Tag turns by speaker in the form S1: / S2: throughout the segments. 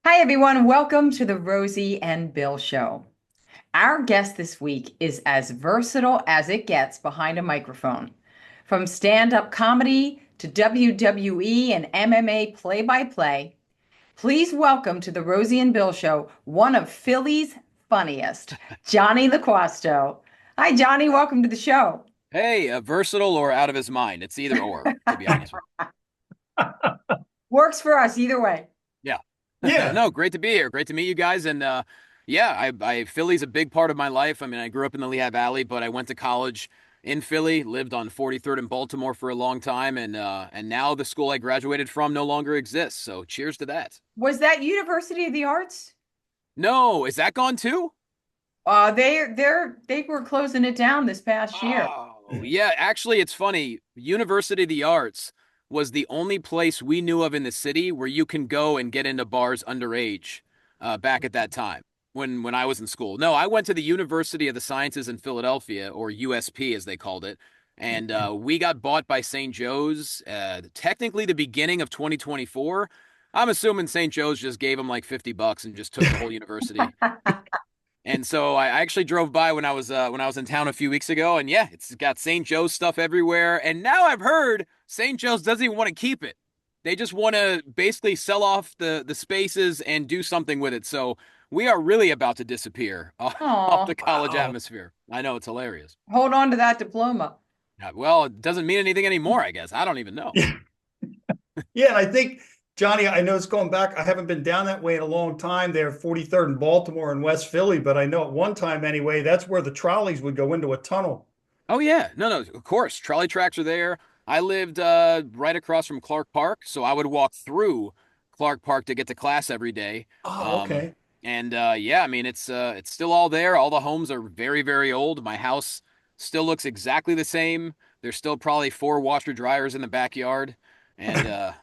S1: Hi, everyone. Welcome to the Rosie and Bill Show. Our guest this week is as versatile as it gets behind a microphone. From stand-up comedy to WWE and MMA play-by-play, please welcome to the Rosie and Bill Show one of Philly's funniest, Jonny Loquasto. Hi, Johnny. Welcome to the show.
S2: Hey, versatile or out of his mind. It's either or, to be honest with
S1: Works for us either way.
S2: you. Yeah.
S3: Yeah.
S2: No, great to be here. Great to meet you guys. And yeah, Philly's a big part of my life. I mean, I grew up in the Lehigh Valley, but I went to college in Philly, lived on 43rd in Baltimore for a long time, and now the school I graduated from no longer exists. So cheers to that.
S1: Was that University of the Arts?
S2: No, is that gone too?
S1: They were closing it down this past year.
S2: Oh, yeah. Actually, it's funny. University of the Arts was the only place we knew of in the city where you can go and get into bars underage back at that time when I was in school. No, I went to the University of the Sciences in Philadelphia, or USP as they called it, and we got bought by St. Joe's technically the beginning of 2024. I'm assuming St. Joe's just gave them like $50 and just took the whole university. And so I actually drove by when I was in town a few weeks ago, and yeah, it's got St. Joe's stuff everywhere. And now I've heard St. Joe's doesn't even want to keep it. They just want to basically sell off the spaces and do something with it. So we are really about to disappear off the
S1: Oh,
S2: college
S3: Wow.
S2: atmosphere. I know it's hilarious.
S1: hold on to that diploma.
S2: Well, it doesn't mean anything anymore, I guess. I don't even know.
S3: Yeah. Yeah. And I think, Johnny, I know it's going back. I haven't been down that way in a long time. They're 43rd in Baltimore and West Philly, but I know at one time anyway, that's where the trolleys would go into a tunnel.
S2: Oh yeah, no, of course. Trolley tracks are there. I lived right across from Clark Park, so I would walk through Clark Park to get to class every day.
S3: Oh,
S2: Um,
S3: okay.
S2: and yeah, I mean it's still all there. All the homes are very, very old. My house still looks exactly the same. There's still probably four washer dryers in the backyard, and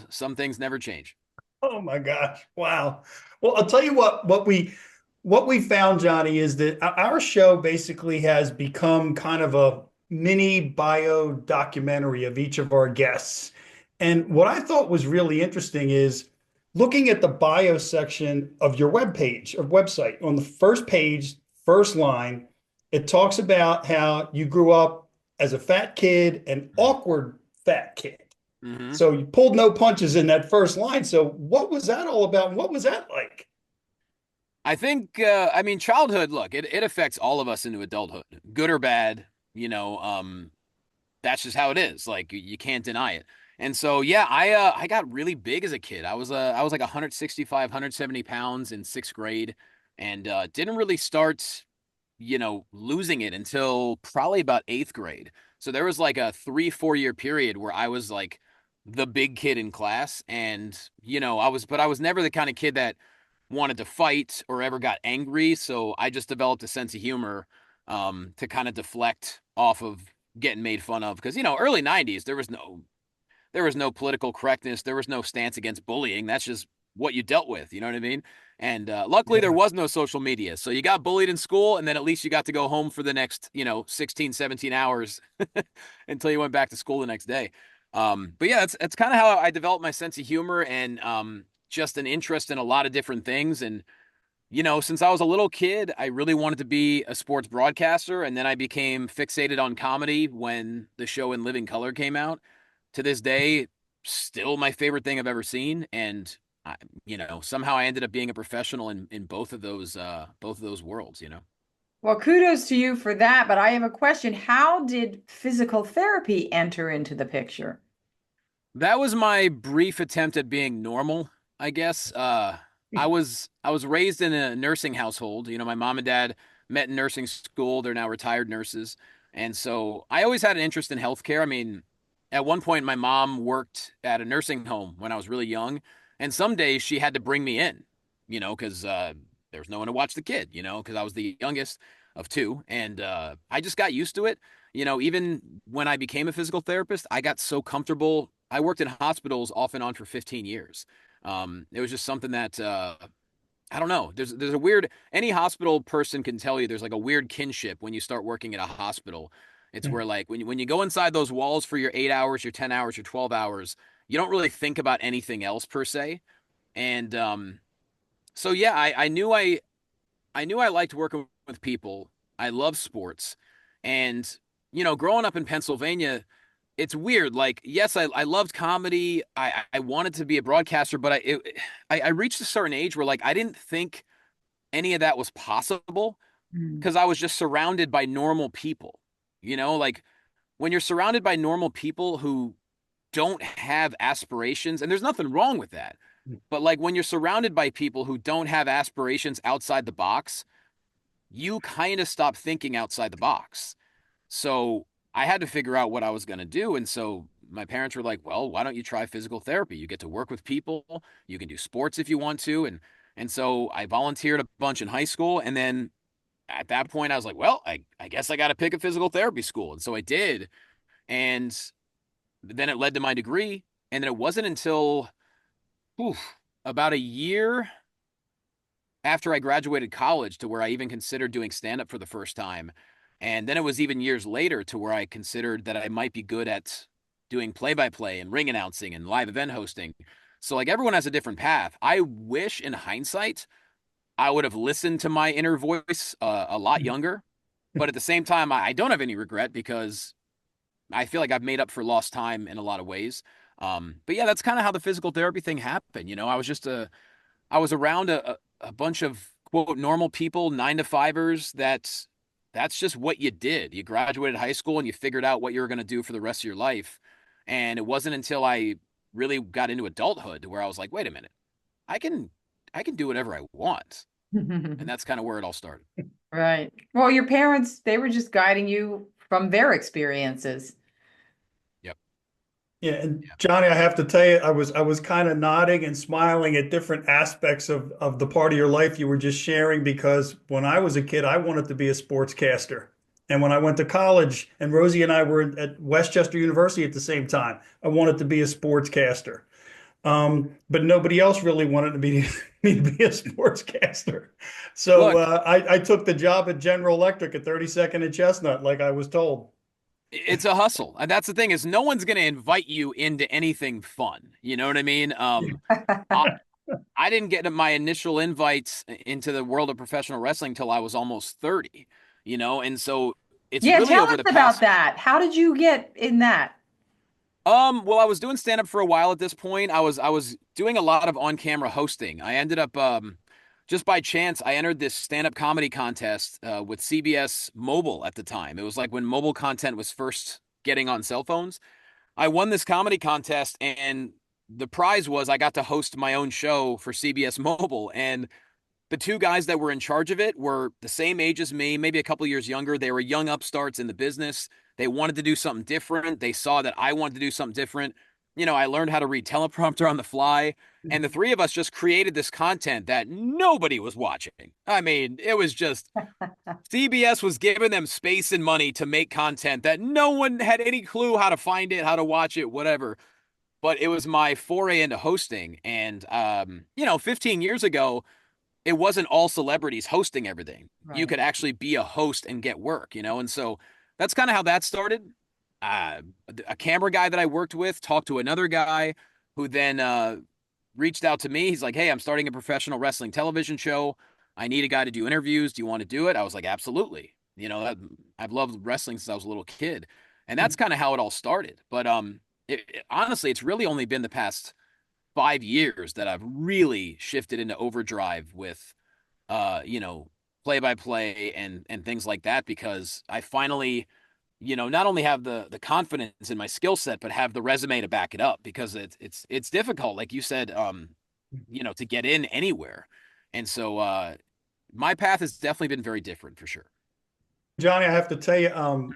S2: some things never change.
S3: Oh my gosh. Wow. Well, I'll tell you what we found, Johnny, is that our show basically has become kind of a mini bio documentary of each of our guests. And what I thought was really interesting is looking at the bio section of your webpage or website. On the first page, first line, it talks about how you grew up as a fat kid, an awkward fat kid.
S2: Mm-hmm.
S3: So you pulled no punches in that first line. So what was that all about? What was that like?
S2: I think, I mean, childhood, look, it affects all of us into adulthood, good or bad, that's just how it is. Like, you can't deny it. And so, yeah, I got really big as a kid. I was like 165, 170 pounds in sixth grade and, didn't really start, losing it until probably about eighth grade. So there was like a 3, 4 year period where I was like the big kid in class. And, but I was never the kind of kid that wanted to fight or ever got angry. So I just developed a sense of humor to kind of deflect off of getting made fun of. Because, early 90s, there was no political correctness. There was no stance against bullying. That's just what you dealt with. You know what I mean? And luckily, there
S3: Yeah.
S2: was no social media. So you got bullied in school, and then at least you got to go home for the next, 16, 17 hours until you went back to school the next day. But yeah, that's kind of how I developed my sense of humor and just an interest in a lot of different things. And, since I was a little kid, I really wanted to be a sports broadcaster. And then I became fixated on comedy when the show In Living Color came out. To this day, still my favorite thing I've ever seen. And somehow I ended up being a professional in both of those worlds.
S1: Well, kudos to you for that. But I have a question. How did physical therapy enter into the picture?
S2: That was my brief attempt at being normal, I guess. I was raised in a nursing household. My mom and dad met in nursing school. They're now retired nurses. And so I always had an interest in healthcare. I mean, at one point my mom worked at a nursing home when I was really young, and some days she had to bring me in, because there was no one to watch the kid, because I was the youngest of two, and I just got used to it. Even when I became a physical therapist, I got so comfortable. I worked in hospitals off and on for 15 years. It was just something that I don't know. There's a weird any hospital person can tell you there's like a weird kinship when you start working at a hospital. It's where like when you go inside those walls for your 8 hours, your 10 hours, your 12 hours, you don't really think about anything else per se. And so yeah, I knew I liked working with people. I love sports. And, growing up in Pennsylvania, it's weird. Like, yes, I loved comedy. I wanted to be a broadcaster, but I reached a certain age where like I didn't think any of that was possible
S1: Mm.
S2: because I was just surrounded by normal people. Like when you're surrounded by normal people who don't have aspirations, and there's nothing wrong with that. But like when you're surrounded by people who don't have aspirations outside the box, you kind of stop thinking outside the box. So I had to figure out what I was going to do. And so my parents were like, well, why don't you try physical therapy? You get to work with people, you can do sports if you want to. And so I volunteered a bunch in high school. And then at that point, I was like, well, I guess I got to pick a physical therapy school. And so I did. And then it led to my degree. And then it wasn't until about a year after I graduated college to where I even considered doing stand up for the first time. And then it was even years later to where I considered that I might be good at doing play by play and ring announcing and live event hosting. So, like, everyone has a different path. I wish in hindsight I would have listened to my inner voice a lot younger. But at the same time, I don't have any regret because I feel like I've made up for lost time in a lot of ways. But yeah, that's kind of how the physical therapy thing happened. I was around a bunch of quote normal people, 9 to 5ers. That's just what you did. You graduated high school and you figured out what you were going to do for the rest of your life. And it wasn't until I really got into adulthood where I was like, wait a minute, I can I can do whatever I want. And that's kind of where it all started.
S1: Right. Well, your parents, they were just guiding you from their experiences.
S2: Yep.
S3: Yeah, and
S2: Yeah.
S3: Johnny, I have to tell you, I was kind of nodding and smiling at different aspects of the part of your life you were just sharing because when I was a kid, I wanted to be a sportscaster. And when I went to college, and Rosie and I were at Westchester University at the same time, I wanted to be a sportscaster. But nobody else really wanted to be me to be a sportscaster. So
S2: Look,
S3: I took the job at General Electric at 32nd and Chestnut, like I was told.
S2: it's a hustle. And that's the thing is no one's going to invite you into anything fun. You know what I mean? I, I didn't get my initial invites into the world of professional wrestling till I was almost 30, and so it's
S1: Yeah,
S2: really
S1: tell
S2: over
S1: us
S2: the
S1: about
S2: past.
S1: that. How did you get in that?
S2: Well, I was doing stand up for a while at this point. I was doing a lot of on-camera hosting. I ended up just by chance I entered this stand-up comedy contest with CBS Mobile at the time. It was like when mobile content was first getting on cell phones. I won this comedy contest and the prize was I got to host my own show for CBS Mobile and the two guys that were in charge of it were the same age as me, maybe a couple years younger. They were young upstarts in the business. They wanted to do something different. They saw that I wanted to do something different. I learned how to read teleprompter on the fly. And the three of us just created this content that nobody was watching. I mean, it was just CBS was giving them space and money to make content that no one had any clue how to find it, how to watch it, whatever. But it was my foray into hosting. And, 15 years ago, it wasn't all celebrities hosting everything. You
S1: Right.
S2: could actually be a host and get work, and so that's kind of how that started. Uh, a camera guy that I worked with talked to another guy who then reached out to me. He's like, "Hey, I'm starting a professional wrestling television show. I need a guy to do interviews. Do you want to do it?" I was like, "Absolutely." I've loved wrestling since I was a little kid, and that's kind of how it all started. But honestly, it's really only been the past 5 years that I've really shifted into overdrive with play by play and things like that because I finally, not only have the confidence in my skill set, but have the resume to back it up because it's difficult, like you said, to get in anywhere. And so my path has definitely been very different for sure.
S3: Johnny, I have to tell you,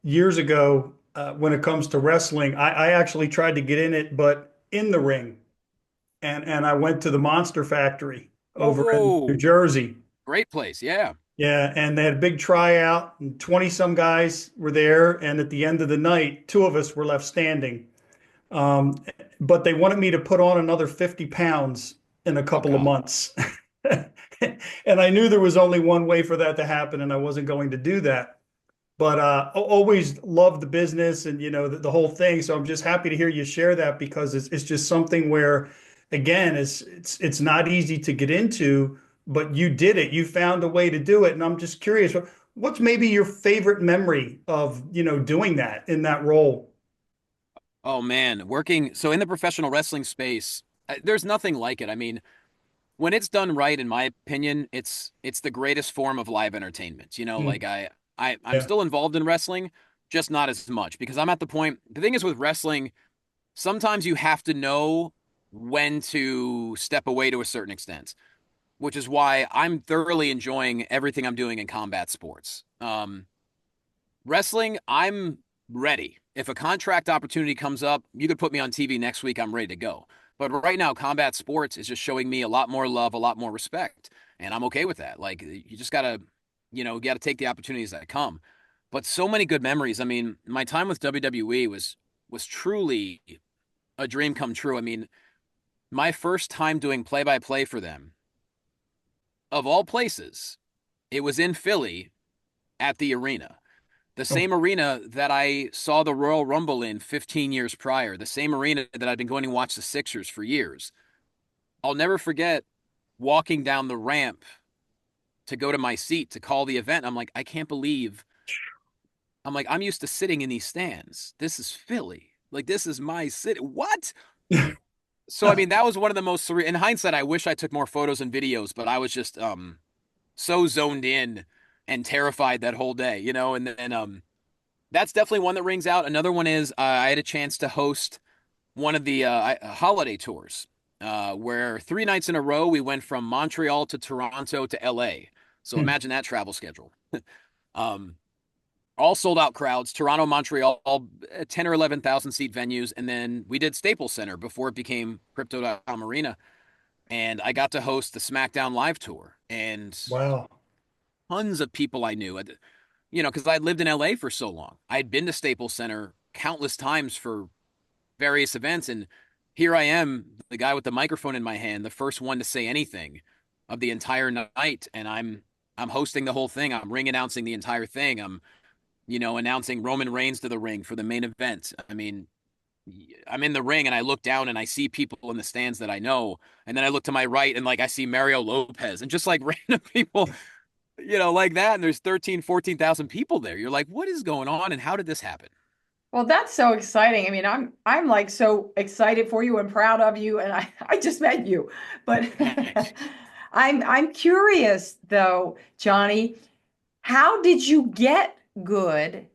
S3: years ago, when it comes to wrestling, I actually tried to get in it, but in the ring. And I went to the Monster Factory over in New
S2: Oh,
S3: Jersey.
S2: great place. Yeah.
S3: Yeah, and they had a big tryout, and 20 some guys were there. And at the end of the night, two of us were left standing. Um, but they wanted me to put on another 50 pounds in a
S2: Oh
S3: couple of
S2: God.
S3: months. And I knew there was only one way for that to happen, and I wasn't going to do that. But always loved the business and the whole thing. So I'm just happy to hear you share that because it's just something where again, it's not easy to get into, but you did it. You found a way to do it. And I'm just curious, what's maybe your favorite memory of, doing that in that role?
S2: Oh man, working so in the professional wrestling space, there's nothing like it. I mean, when it's done right, in my opinion, it's the greatest form of live entertainment.
S3: Mm,
S2: Like I'm
S3: yeah.
S2: still involved in wrestling, just not as much because I'm at the point. The thing is with wrestling, sometimes you have to know when to step away to a certain extent, which is why I'm thoroughly enjoying everything I'm doing in combat sports. Wrestling, I'm ready. If a contract opportunity comes up, you could put me on TV next week, I'm ready to go. But right now, combat sports is just showing me a lot more love, a lot more respect, and I'm okay with that. Like you just gotta, gotta take the opportunities that come. But so many good memories. I mean, my time with WWE was truly a dream come true. I mean, my first time doing play-by-play for them, of all places, it was in Philly at the arena. The
S3: Oh,
S2: same arena that I saw the Royal Rumble in 15 years prior, the same arena that I've been going to watch the Sixers for years. I'll never forget walking down the ramp to go to my seat to call the event. I'm like, I can't believe I'm used to sitting in these stands. This is Philly. Like this is my city. What? So I mean, that was one of the most surreal. In hindsight, I wish I took more photos and videos, but I was just so zoned in and terrified that whole day, and then that's definitely one that rings out. Another one is I had a chance to host one of the holiday tours, where 3 nights in a row we went from Montreal to Toronto to LA. So
S3: hmm.
S2: imagine that travel schedule. um, all sold out crowds. Toronto, Montreal, all 10 or 11,000 seat venues, and then we did Staples Center before it became Crypto.com Arena, and I got to host the SmackDown Live tour, and
S3: Wow.
S2: tons of people I knew. Because I'd lived in LA for so long. I'd been to Staples Center countless times for various events, and here I am, the guy with the microphone in my hand, the first one to say anything of the entire night, and I'm hosting the whole thing. I'm ring announcing the entire thing. I'm announcing Roman Reigns to the ring for the main event. I mean, I'm in the ring and I look down and I see people in the stands that I know, and then I look to my right and like I see Mario Lopez and just like random people like that. And there's 13, 14,000 people there. You're like, what is going on? And how did this happen?
S1: Well, that's so exciting. I mean, I'm like so excited for you and proud of you, and I just met you. But
S2: Thanks.
S1: I'm curious though, Johnny, how did you get good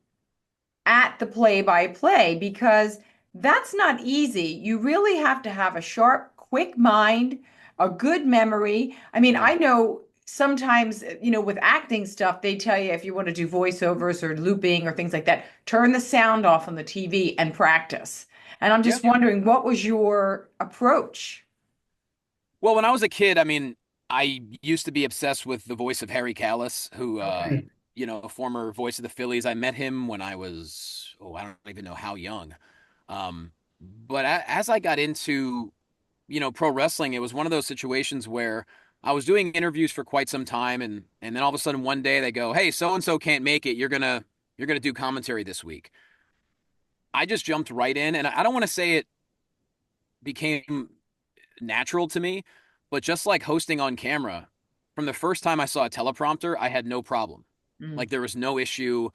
S1: at the play-by-play? Because that's not easy. You really have to have a sharp, quick mind, a good memory. I mean,
S2: Yeah.
S1: I know sometimes, with acting stuff, they tell you if you want to do voiceovers or looping or things like that, turn the sound off on the TV and practice. And I'm
S2: Yeah.
S1: just wondering, what was your approach?
S2: Well, when I was a kid, I mean, I used to be obsessed with the voice of Harry Callis, who,
S3: Okay.
S2: a former voice of the Phillies. I met him when I was, oh, I don't even know how young. But as I got into, pro wrestling, it was one of those situations where I was doing interviews for quite some time, and then all of a sudden one day they go, "Hey, so and so can't make it. You're gonna do commentary this week." I just jumped right in, and I don't want to say it became natural to me, but just like hosting on camera, from the first time I saw a teleprompter, I had no problem.
S1: Mm,
S2: Like there was no issue,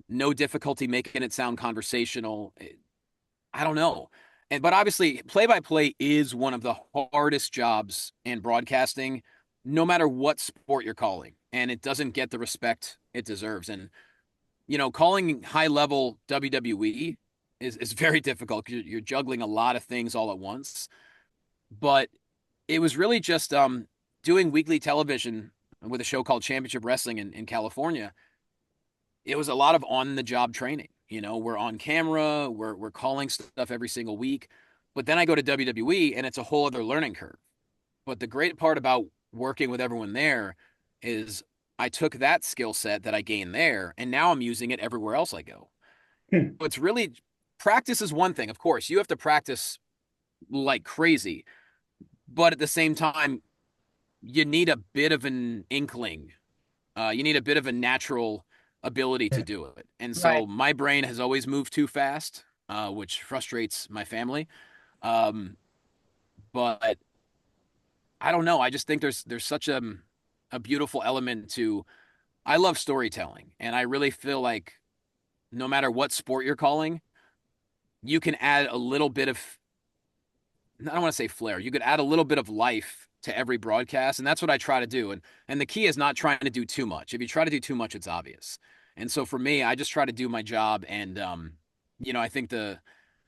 S2: no difficulty making it sound conversational. I don't know. But obviously, play by play is one of the hardest jobs in broadcasting, no matter what sport you're calling. And it doesn't get the respect it deserves. And, calling high level WWE is very difficult because you're juggling a lot of things all at once. But it was really just doing weekly television with a show called Championship Wrestling in California. It was a lot of on the job training. We're on camera, we're calling stuff every single week. But then I go to WWE and it's a whole other learning curve. But the great part about working with everyone there is I took that skill set that I gained there and now I'm using it everywhere else I go.
S3: Hmm.
S2: It's really practice is one thing. Of course, you have to practice like crazy, but at the same time, you need a bit of an inkling. You need a bit of a natural ability to
S3: Yeah.
S2: do it. And
S1: right.
S2: so my brain has always moved too fast, which frustrates my family. Um, But I don't know. I just think there's such a beautiful element to I love storytelling, and I really feel like no matter what sport you're calling, you can add a little bit of I don't want to say flair. You could add a little bit of life to every broadcast, and that's what I try to do. And the key is not trying to do too much. If you try to do too much, it's obvious. And so for me, I just try to do my job, and I think the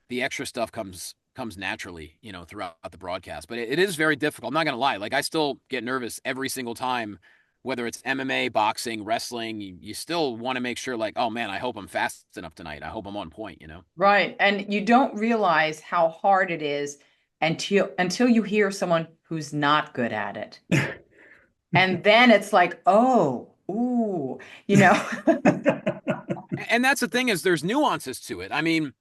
S2: extra stuff comes naturally, throughout the broadcast. But it is very difficult. I'm not gonna lie. Like I still get nervous every single time, whether it's MMA, boxing, wrestling. You still want to make sure, like, oh man, I hope I'm fast enough tonight. I hope I'm on point.
S1: Right. And you don't realize how hard it is until you hear someone who's not good at it. And then it's like, oh, ooh, you know.
S2: And that's the thing is there's nuances to it. I mean,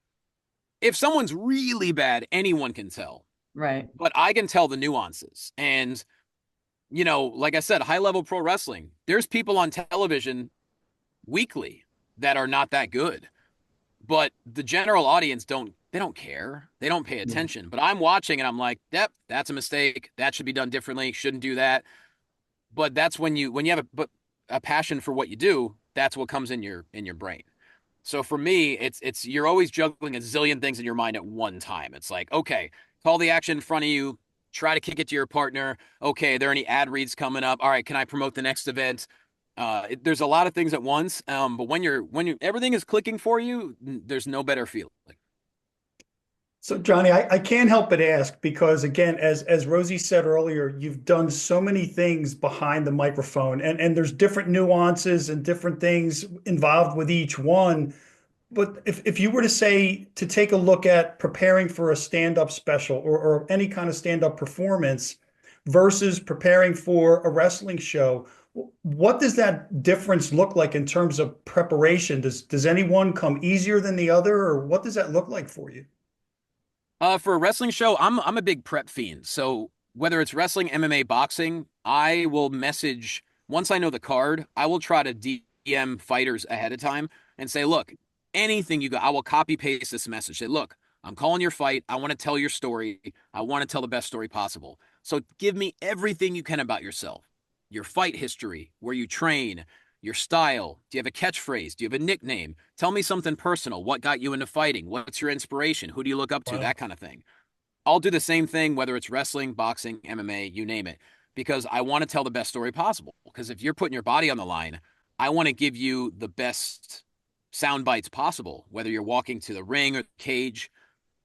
S2: if someone's really bad, anyone can tell.
S1: Right.
S2: But I can tell the nuances. And, like I said, high level pro wrestling, there's people on television weekly that are not that good. But the general audience they don't care. They don't pay
S3: Yeah.
S2: attention. But I'm watching and I'm like, yep, that's a mistake. That should be done differently. Shouldn't do that. But that's when you have a passion for what you do, that's what comes in your brain. So for me, it's you're always juggling a zillion things in your mind at one time. It's like, okay, call the action in front of you, try to kick it to your partner. Okay, are there any ad reads coming up? All right, can I promote the next event? There's a lot of things at once. But when you everything is clicking for you, there's no better feeling.
S3: So, Jonny, I can't help but ask because, again, as Rosie said earlier, you've done so many things behind the microphone, and there's different nuances and different things involved with each one. But if you were to say to take a look at preparing for a stand-up special or any kind of stand-up performance versus preparing for a wrestling show, what does that difference look like in terms of preparation? Does any one come easier than the other, or what does that look like for you?
S2: For a wrestling show, I'm a big prep fiend. So whether it's wrestling, MMA, boxing, I will message once I know the card. I will try to DM fighters ahead of time and say, look, anything you got, I will copy paste this message. Say, look, I'm calling your fight. I want to tell your story. I want to tell the best story possible. So give me everything you can about yourself, your fight history, where you train, your style. Do you have a catchphrase? Do you have a nickname? Tell me something personal. What got you into fighting? What's your inspiration? Who do you look up to?
S3: Wow.
S2: That kind of thing. I'll do the same thing, whether it's wrestling, boxing, MMA, you name it, because I want to tell the best story possible. Because if you're putting your body on the line, I want to give you the best sound bites possible, whether you're walking to the ring or the cage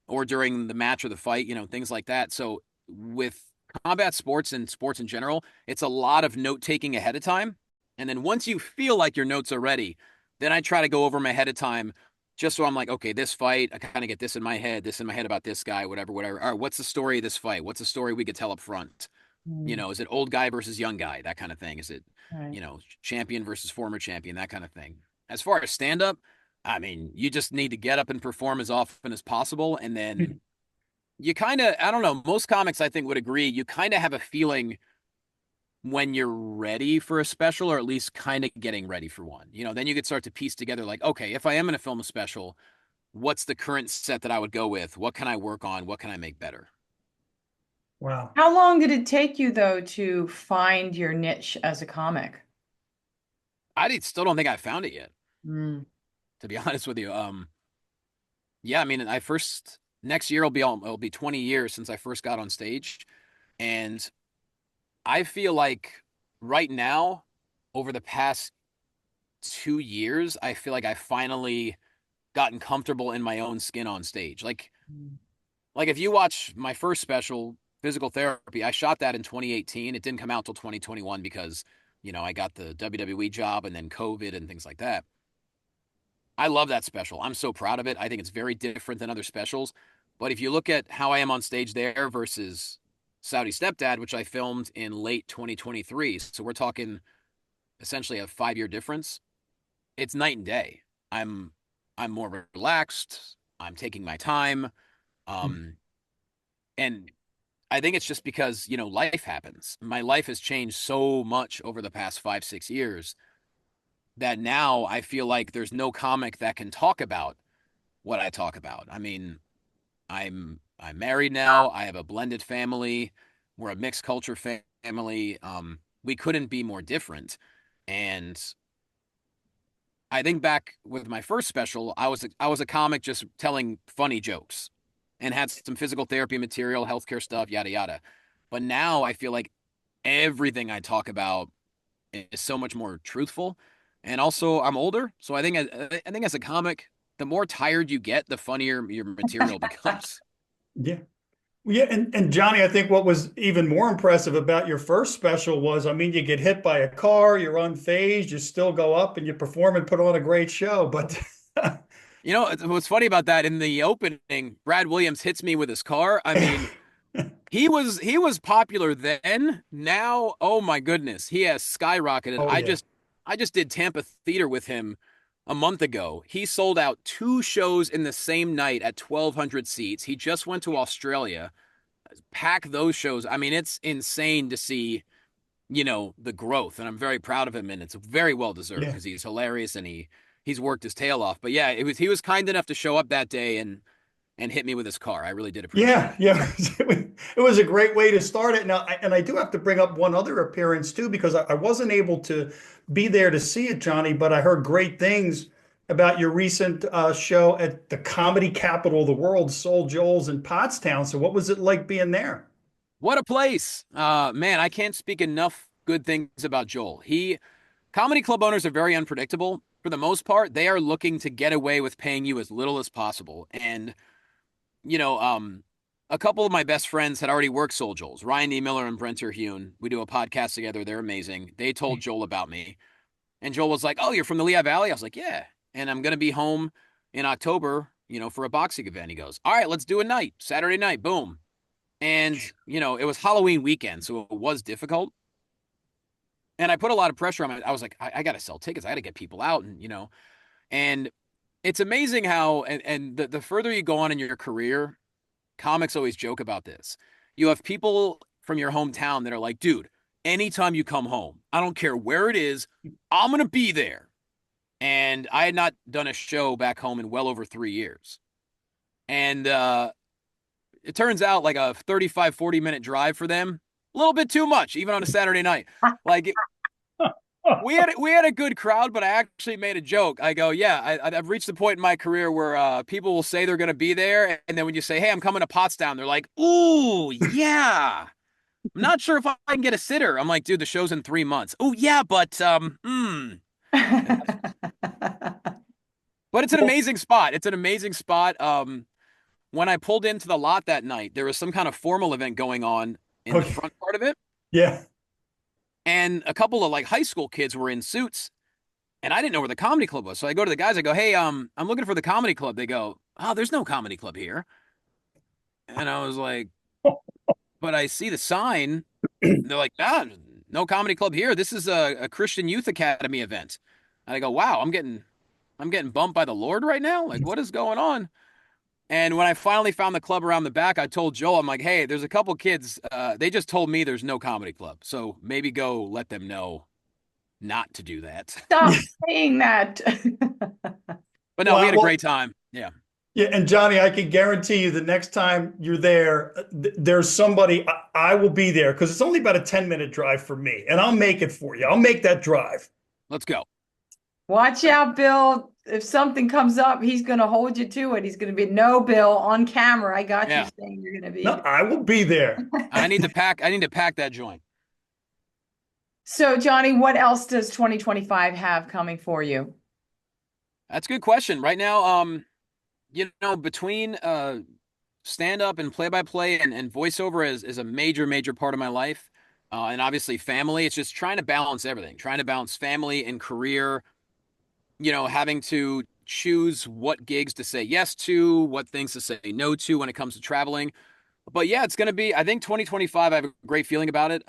S2: or during the match or the fight, things like that. So with combat sports and sports in general, it's a lot of note taking ahead of time. And then once you feel like your notes are ready, then I try to go over them ahead of time just so I'm like, okay, this fight, I kind of get this in my head about this guy, whatever, whatever. All right, what's the story of this fight? What's the story we could tell up front?
S1: Mm,
S2: Is it old guy versus young guy? That kind of thing. Is it,
S1: right.
S2: champion versus former champion? That kind of thing. As far as stand up, I mean, you just need to get up and perform as often as possible. And then you kind of, I don't know, most comics I think would agree, you kind of have a feeling when you're ready for a special or at least kind of getting ready for one. Then you could start to piece together like, okay, if I am going to film a special, what's the current set that I would go with? What can I work on? What can I make better?
S3: Wow.
S1: How long did it take you, though, to find your niche as a comic?
S2: Still don't think I found it yet,
S1: Mm,
S2: to be honest with you. Yeah, I mean, I first next year it'll be 20 years since I first got on stage, and I feel like right now, over the past 2 years, I feel like I finally gotten comfortable in my own skin on stage.
S1: mm,
S2: Like if you watch my first special, Physical Therapy, I shot that in 2018. It didn't come out till 2021 because, I got the WWE job and then COVID and things like that. I love that special. I'm so proud of it. I think it's very different than other specials. But if you look at how I am on stage there versus Saudi Stepdad, which I filmed in late 2023, so we're talking essentially a 5 year difference, it's night and day. I'm I'm more relaxed. I'm taking my time. Um, and I think it's just because, life happens. My life has changed so much over the past 5, 6 years that now I feel like there's no comic that can talk about what I talk about. I mean, I'm I'm married now. I have a blended family. We're a mixed culture family. We couldn't be more different. And I think back with my first special, I was a comic just telling funny jokes and had some physical therapy material, healthcare stuff, yada yada. But now I feel like everything I talk about is so much more truthful. And also I'm older, so I think as a comic, the more tired you get, the funnier your material becomes.
S3: Yeah. Yeah, and Johnny, I think what was even more impressive about your first special was, I mean, you get hit by a car, you're unfazed, you still go up and you perform and put on a great show. But
S2: You know, what's funny about that in the opening, Brad Williams hits me with his car. I mean, he was popular then. Now, oh my goodness, he has skyrocketed.
S3: oh
S2: I
S3: yeah,
S2: just I just did Tampa Theater with him a month ago. He sold out two shows in the same night at 1,200 seats. He just went to Australia, pack those shows. I mean, it's insane to see, the growth, and I'm very proud of him, and it's very well deserved
S3: yeah.
S2: because he's hilarious and he's worked his tail off. But yeah, he was kind enough to show up that day and hit me with his car. I really did appreciate
S3: Yeah,
S2: it.
S3: yeah. It was a great way to start it. Now, and I do have to bring up one other appearance too, because I wasn't able to be there to see it, Johnny, but I heard great things about your recent show at the comedy capital of the world, Soul Joel's in Pottstown. So what was it like being there?
S2: What a place. Man, I can't speak enough good things about Joel. Comedy club owners are very unpredictable. For the most part, they are looking to get away with paying you as little as possible. And, you know, um, a couple of my best friends had already worked Soul Joel's, Ryan E. Miller and Brent Terhune. We do a podcast together. They're amazing. They told Joel about me. And Joel was like, "Oh, you're from the Lehigh Valley?" I was like, "Yeah." And I'm going to be home in October, for a boxing event. He goes, "All right, let's do a night, Saturday night." Boom. And, it was Halloween weekend, so it was difficult. And I put a lot of pressure on it. I was like, I got to sell tickets. I got to get people out. And it's amazing how, and the further you go on in your career, comics always joke about this. You have people from your hometown that are like, dude, anytime you come home, I don't care where it is, I'm going to be there. And I had not done a show back home in well over 3 years. And it turns out like a 35, 40-minute drive for them, a little bit too much, even on a Saturday night. Like we had a good crowd, but I actually made a joke. I go, yeah, I've reached the point in my career where people will say they're going to be there, and then when you say, "Hey, I'm coming to Pottstown," they're like, "Ooh, yeah." I'm not sure if I can get a sitter. I'm like, dude, the show's in 3 months. Oh yeah, but but it's an
S3: Well,
S2: amazing spot. It's an amazing spot. When I pulled into the lot that night, there was some kind of formal event going on in the
S3: okay.
S2: front part of it,
S3: Yeah.
S2: and a couple of like high school kids were in suits. And I didn't know where the comedy club was. So I go to the guys, I go, "Hey, I'm looking for the comedy club." They go, "Oh, there's no comedy club here." And I was like, "But I see the sign." And they're like, "Ah, no comedy club here. This is a Christian Youth Academy event." And I go, "Wow, I'm getting bumped by the Lord right now? Like, what is going on?" And when I finally found the club around the back, I told Joel, I'm like, "Hey, there's a couple kids. They just told me there's no comedy club. So maybe go let them know not to do that."
S1: Stop saying that.
S2: But no, we
S3: Well,
S2: had a
S3: well,
S2: great time. Yeah.
S3: yeah, and Johnny, I can guarantee you the next time you're there, there's somebody, I will be there because it's only about a 10-minute drive for me, and I'll make it for you. I'll make that drive.
S2: Let's go.
S1: Watch out, Bill. If something comes up, he's going to hold you to it. He's going to be, "No, Bill, on camera. I got you
S2: Yeah.
S1: saying you're going to
S3: No,
S1: be
S3: I will be there.
S2: I need to pack that joint.
S1: So, Johnny, what else does 2025 have coming for you?
S2: That's a good question. Right now, between stand up and play by play and voiceover is a major, major part of my life. And obviously family. It's just trying to balance everything, trying to balance family and career, having to choose what gigs to say yes to, what things to say no to when it comes to traveling. But yeah, it's going to be, I think 2025, I have a great feeling about it.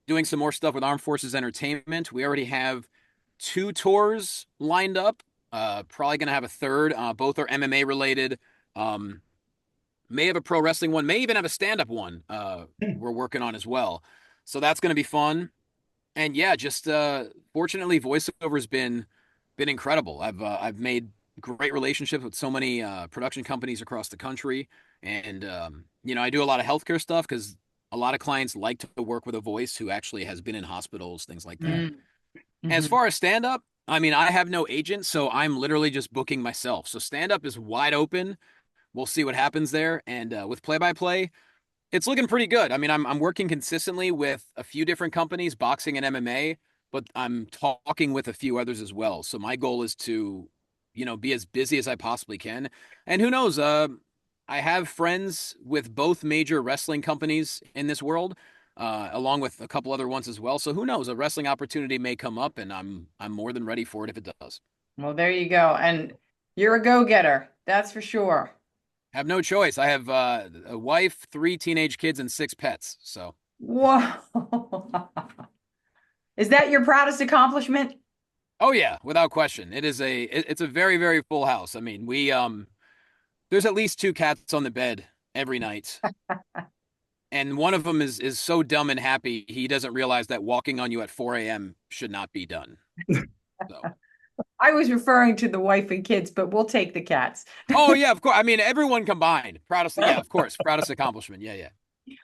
S2: Doing some more stuff with Armed Forces Entertainment. We already have two tours lined up. Probably going to have a third. Both are MMA related. Um, may have a pro wrestling one, may even have a stand up one we're working on as well. So that's going to be fun. And yeah, just fortunately, voiceover has been incredible. I've made great relationships with so many production companies across the country. And, I do a lot of healthcare stuff because a lot of clients like to work with a voice who actually has been in hospitals, things like that. As
S1: Mm-hmm.
S2: far as stand-up, I mean, I have no agent, so I'm literally just booking myself. So stand-up is wide open. We'll see what happens there. And with play-by-play, it's looking pretty good. I mean, I'm working consistently with a few different companies, boxing and MMA, but I'm talking with a few others as well. So my goal is to, be as busy as I possibly can. And who knows, I have friends with both major wrestling companies in this world, along with a couple other ones as well. So who knows, a wrestling opportunity may come up, and I'm more than ready for it if it does.
S1: Well, there you go. And you're a go-getter, that's for sure.
S2: Have no choice. I have a wife, 3 teenage kids, and 6 pets. So,
S1: Whoa. Is that your proudest accomplishment?
S2: oh yeah, without question, it's a very very full house. I mean, we there's at least 2 cats on the bed every night, and one of them is so dumb and happy he doesn't realize that walking on you at 4 a.m. should not be done. So,
S1: I was referring to the wife and kids, but we'll take the cats.
S2: oh yeah, of course. I mean, everyone combined. Proudest, yeah, of course, proudest accomplishment. Yeah, yeah.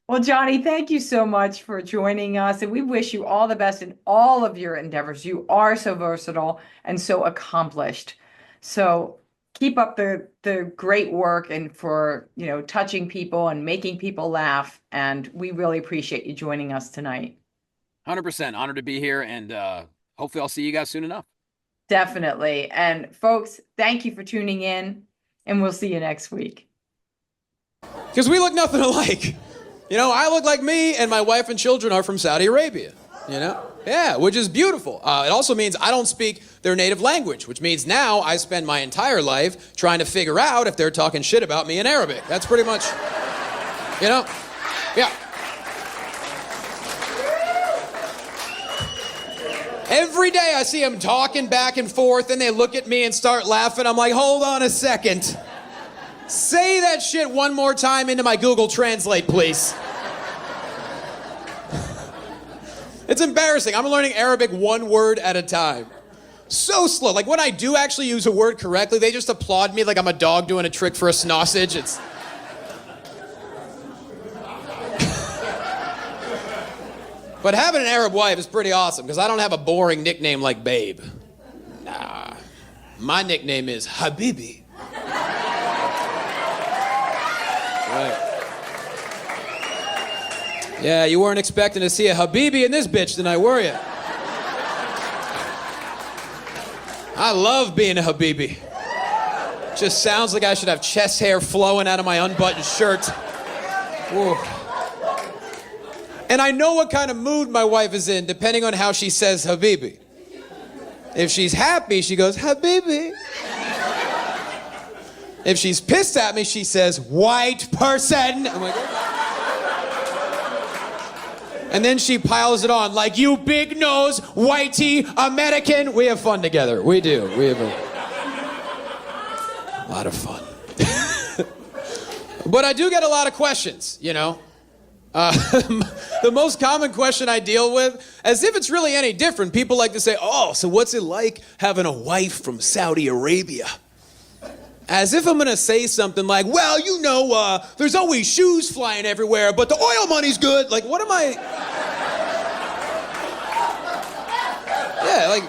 S1: Well, Jonny, thank you so much for joining us, and we wish you all the best in all of your endeavors. You are so versatile and so accomplished. So keep up the great work and for, touching people and making people laugh. And we really appreciate you joining us tonight.
S2: 100% honored to be here, and hopefully I'll see you guys soon enough.
S1: Definitely. And folks, thank you for tuning in, and we'll see you next week.
S4: Because we look nothing alike. I look like me, and my wife and children are from Saudi Arabia. Yeah, which is beautiful. It also means I don't speak their native language, which means now I spend my entire life trying to figure out if they're talking shit about me in Arabic. That's pretty much, yeah. Every day I see them talking back and forth, and they look at me and start laughing. I'm like, hold on a second. Say that shit one more time into my Google Translate, please. It's embarrassing. I'm learning Arabic one word at a time. So slow. Like when I do actually use a word correctly, they just applaud me like I'm a dog doing a trick for a sausage. It's... But having an Arab wife is pretty awesome because I don't have a boring nickname like Babe. Nah. My nickname is Habibi. Right. Yeah, you weren't expecting to see a Habibi in this bitch tonight, were you? I love being a Habibi. Just sounds like I should have chest hair flowing out of my unbuttoned shirt. Whoa. And I know what kind of mood my wife is in, depending on how she says Habibi. If she's happy, she goes, Habibi. If she's pissed at me, she says, white person. I'm like, okay. And then she piles it on, like, you big nose, whitey, American. We have fun together. We do. We have a lot of fun. But I do get a lot of questions, The most common question I deal with, as if it's really any different, people like to say, oh, so what's it like having a wife from Saudi Arabia? As if I'm going to say something like, well, there's always shoes flying everywhere, but the oil money's good. Like, what am I... Yeah, like,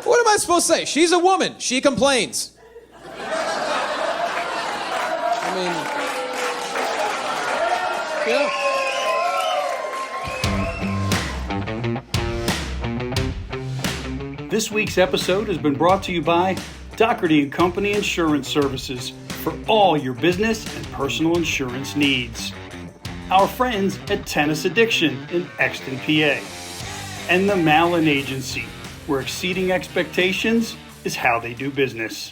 S4: what am I supposed to say? She's a woman. She complains. I
S3: mean, yeah. This week's episode has been brought to you by Doherty & Company Insurance Services for all your business and personal insurance needs. Our friends at Tennis Addiction in Exton, PA. And the Malin Agency, where exceeding expectations is how they do business.